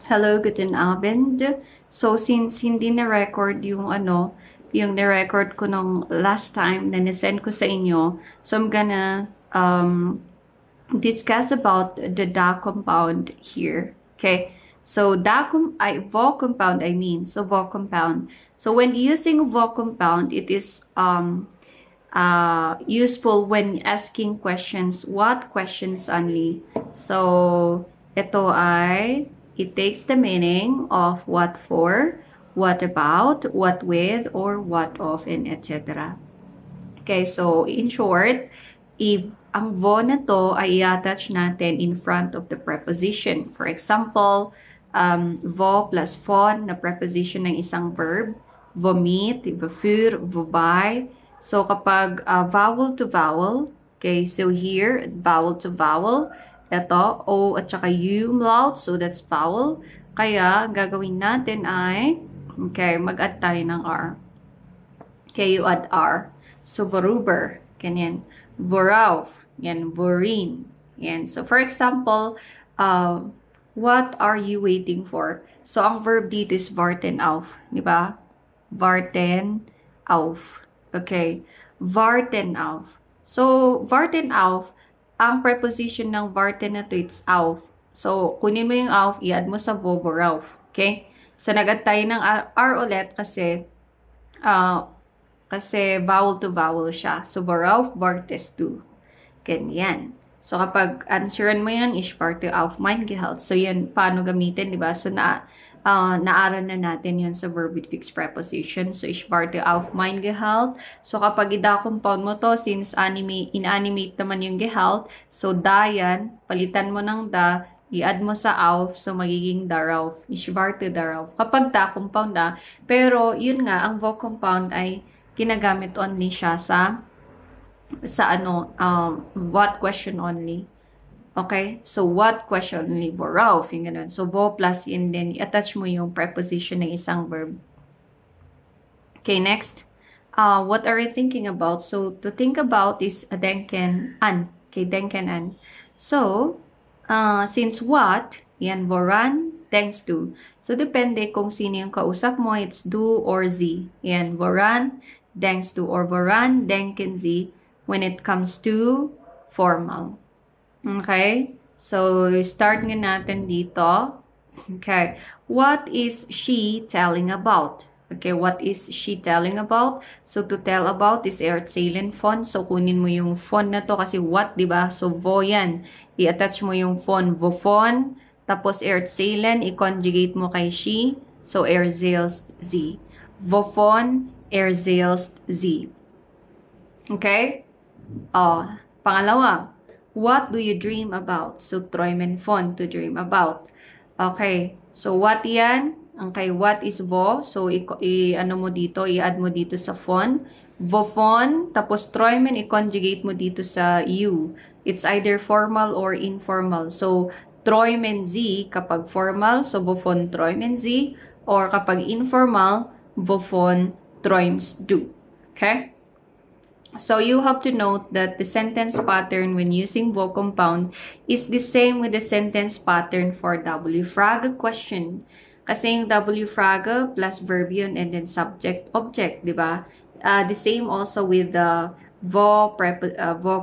Hello, guten Abend. So, since hindi na-record yung na-record ko nung last time na nisend ko sa inyo, so I'm gonna discuss about the Da compound here. Okay? So, Vo compound, so Vo compound. So, when using Vo compound, it is useful when asking questions. What questions only? So, ito ay, it takes the meaning of what for, what about, what with, or what of, and etc. Okay, so in short, ang vo na to ay i-attach natin in front of the preposition. For example, vo plus von na preposition ng isang verb, vomit, vofur, vobuy. So kapag vowel to vowel, okay, so here, vowel to vowel, ito, O at saka U umlaut, so that's vowel. Kaya, gagawin natin ay, okay, mag-add tayo ng R. Okay, you add R. So, voruber, ganyan. Vorauf, yan, vorin. Yan. So, for example, what are you waiting for? So, ang verb dito is warten auf. Di ba? Warten auf. Okay. Warten auf. So, warten auf, ang preposition ng warten na to, it's auf. So, kunin mo yung auf, i-add mo sa vo, vorauf. Okay? So, nag-add tayo ng R ulit kasi vowel to vowel siya. So, vorauf, vartes du. Ganyan. So, kapag answeran mo yan, ich warte auf mein Gehalt. So, yan, paano gamitin, di ba? So, naaral na natin yun sa verb with fixed preposition. So, ich warte auf mein Gehalt. So, kapag i-da-compound mo to, since in-animate naman yung Gehalt, so, da yan, palitan mo ng da, i-add mo sa auf, so magiging darauf. Ich warte darauf. Kapag da-compound da, pero yun nga, ang vo compound ay ginagamit only siya sa what question only. Okay? So, what question only? Vorauf, yung ganun. So, vo plus and then i-attach mo yung preposition ng isang verb. Okay, next. What are you thinking about? So, to think about is denken an. Okay, denken an. So, since what, yan, voran, thanks to. So, depende kung sino yung kausap mo, it's do or z. Yan, voran, thanks to, or voran, denken z when it comes to formal. Okay? So, start nga natin dito. Okay. What is she telling about? Okay, what is she telling about? So, to tell about is erzählen von. So, kunin mo yung von na to kasi what, di ba? So, vo yan. I-attach mo yung von, wovon. Tapos, erzählen, i-conjugate mo kay she. So, erzählst sie. Wovon, erzählst sie. Okay? Pangalawa. What do you dream about? So, träumen von, to dream about. Okay. So, what yan? Okay, what is vo? So, ano mo dito, i-add mo dito sa von. Vovon, tapos träumen, i-conjugate mo dito sa you. It's either formal or informal. So, träumen sie kapag formal, so wovon träumen sie. Or kapag informal, wovon träumst du. Okay? So, you have to note that the sentence pattern when using vo compound is the same with the sentence pattern for W-frage question. Kasi yung W-frage plus verb yun and then subject-object, di ba? The same also with the vo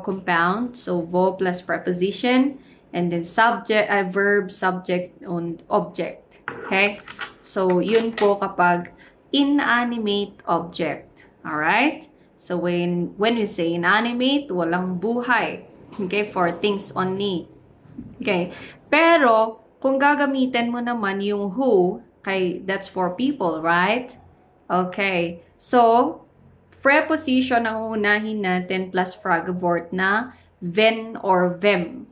compound. So, vo plus preposition and then verb, subject, and object. Okay? So, yun po kapag inanimate object. Alright? So, when we say inanimate, walang buhay. Okay? For things only. Okay? Pero, kung gagamitin mo naman yung who, okay, that's for people, right? Okay. So, preposition ang unahin natin plus fragwort na ven or vem.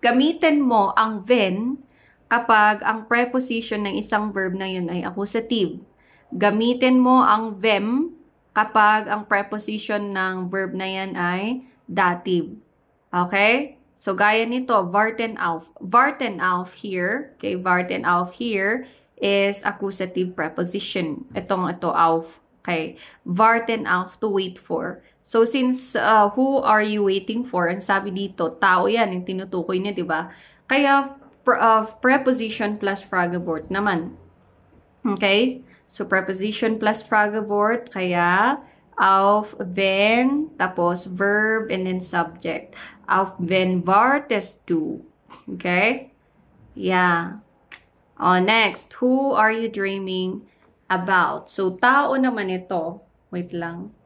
Gamitin mo ang ven kapag ang preposition ng isang verb na yun ay accusative. Gamitin mo ang vem kapag ang preposition ng verb na yan ay dative. Okay? So, gaya nito, warten auf. Warten auf here, okay, warten auf here is accusative preposition. Ito, auf. Okay? Warten auf, to wait for. So, since who are you waiting for? Ang sabi dito, tao yan, yung tinutukoy niya, di ba? Kaya, preposition plus Fragwort naman. Okay? So, preposition plus Fragwort, kaya auf, wenn, tapos verb, and then subject. Auf, wenn wartest du. Okay? Yeah. Oh, next. Who are you dreaming about? So, tao naman ito. Wait lang.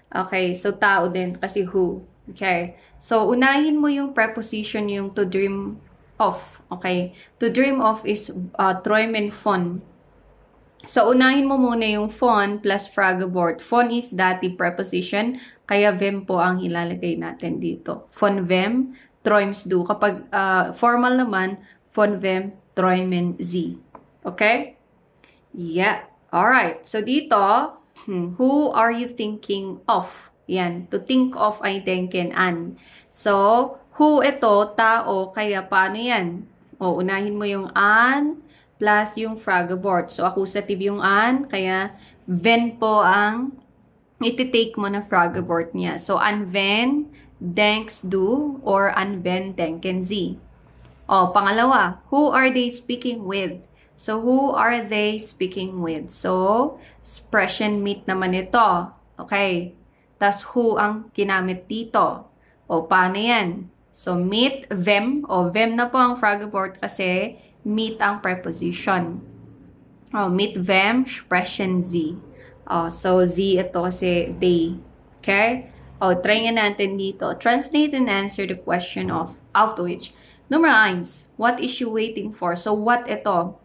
Okay, so tao din kasi who. Okay? So, unahin mo yung preposition yung to dream of. Okay? To dream of is träumen von. So, unahin mo muna yung von plus Fragwort. Von is dative preposition, kaya wem po ang ilalagay natin dito. Von wem träumst du. Kapag formal naman, von wem träumen Sie. Okay? Yeah. Alright. So, dito, who are you thinking of? Yan. To think of ay denken an. So, who ito, tao, kaya paano yan? O, unahin mo yung an plus yung Fragwort. So, accusative yung an, kaya wenn po ang iti-take mo na Fragwort niya. So, an wenn denkst du or an wenn denken Sie. O, pangalawa, who are they speaking with? So, who are they speaking with? So, expression meet naman ito. Okay. Tas who ang ginamit dito. O, paano yan? So, meet them. O, them na po ang Fragwort kasi meet ang preposition. O, meet them, expression Z. O, so, Z ito kasi they. Okay? O, try nga natin dito. Translate and answer the question of Deutsch. Number 1. What is she waiting for? So, what ito?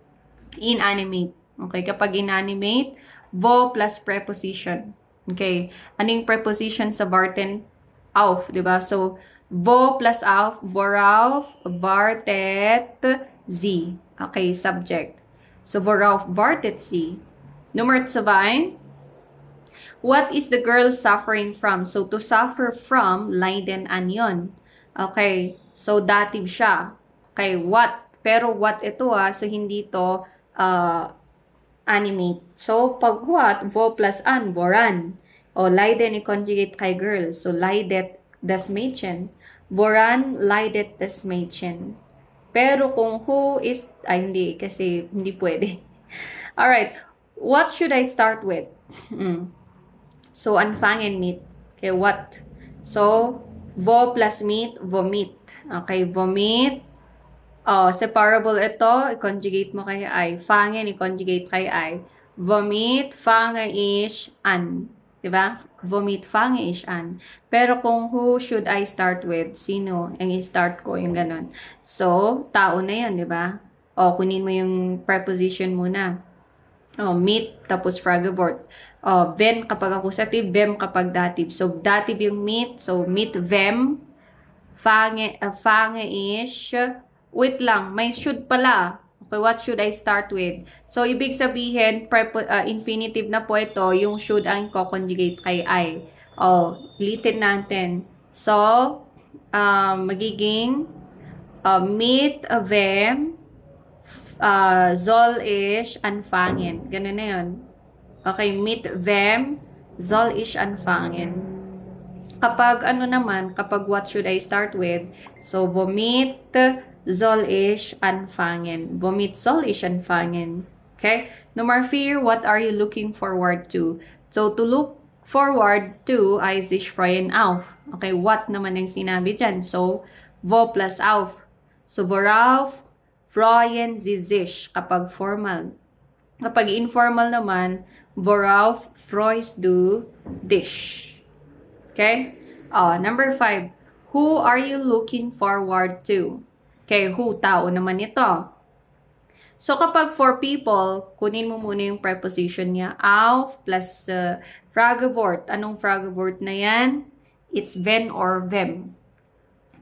Inanimate. Okay? Kapag inanimate, wo plus preposition. Okay? Anong preposition sa warten? Auf. Diba? So, wo plus auf, worauf wartet sie. Okay, subject. So, worauf wartet sie? Nummer 2. What is the girl suffering from? So, to suffer from, leiden an yun. Okay, so dative siya. Okay, what? Pero what ito so hindi to animate. So, pag what, wo plus an, woran. O, leiden i-conjugate kay girl. So, leidet das Mädchen. Woran leidet das Mädchen. Pero kung who is, ay hindi, kasi hindi pwede. Alright, what should I start with? So, anfangen mit. Okay, what? So, wo plus mit, vomit. Okay, vomit. Separable ito, i-conjugate mo kay I. Fangen, i-conjugate kay I. Vomit, fange is an. Diba? Vomit, fange is an. Pero kung who should I start with? Sino ang i-start ko? Yung ganon. So, tao na yan, diba? O, kunin mo yung preposition muna. O, meet, tapos Fragwort. O, when kapag accusative, them kapag dative. So, dative yung meet. So, meet them. Fange is, wait lang, may should pala. Okay, what should I start with? So, ibig sabihin, infinitive na po ito, yung should ang ko-conjugate kay I. O, ulitin natin. So, magiging meet them, soll ich anfangen. Ganun na yun. Okay, meet them, soll ich anfangen. Kapag ano naman, kapag what should I start with? So, womit soll ich anfangen. Womit soll ich anfangen? Okay? Number 4, what are you looking forward to? So, to look forward to ay sich freuen auf. Okay, what naman ang sinabi dyan? So, wo plus auf. So, worauf freuen Sie sich kapag formal. Kapag informal naman, worauf freust du dich? Okay? Number 5, who are you looking forward to? Okay, who, tao naman ito. So, kapag for people, kunin mo muna yung preposition niya. Auf plus Fragwort. Anong Fragwort na yan? It's wenn or them.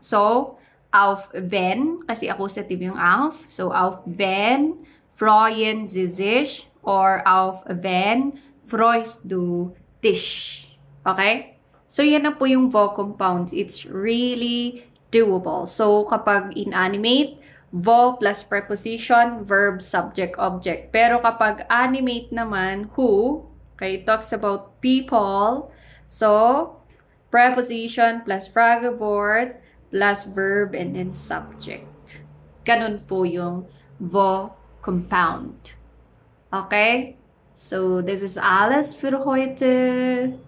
So, auf wenn, kasi accusative yung auf. So, auf wenn freuen Sie sich or auf wenn freust du dich. Okay? So, yan na po yung vo compounds. It's really doable. So, kapag inanimate, vo plus preposition, verb, subject, object. Pero kapag animate naman, who, okay, talks about people. So, preposition plus Fragwort plus verb and then subject. Ganun po yung wo compound. Okay? So, this is alles für heute.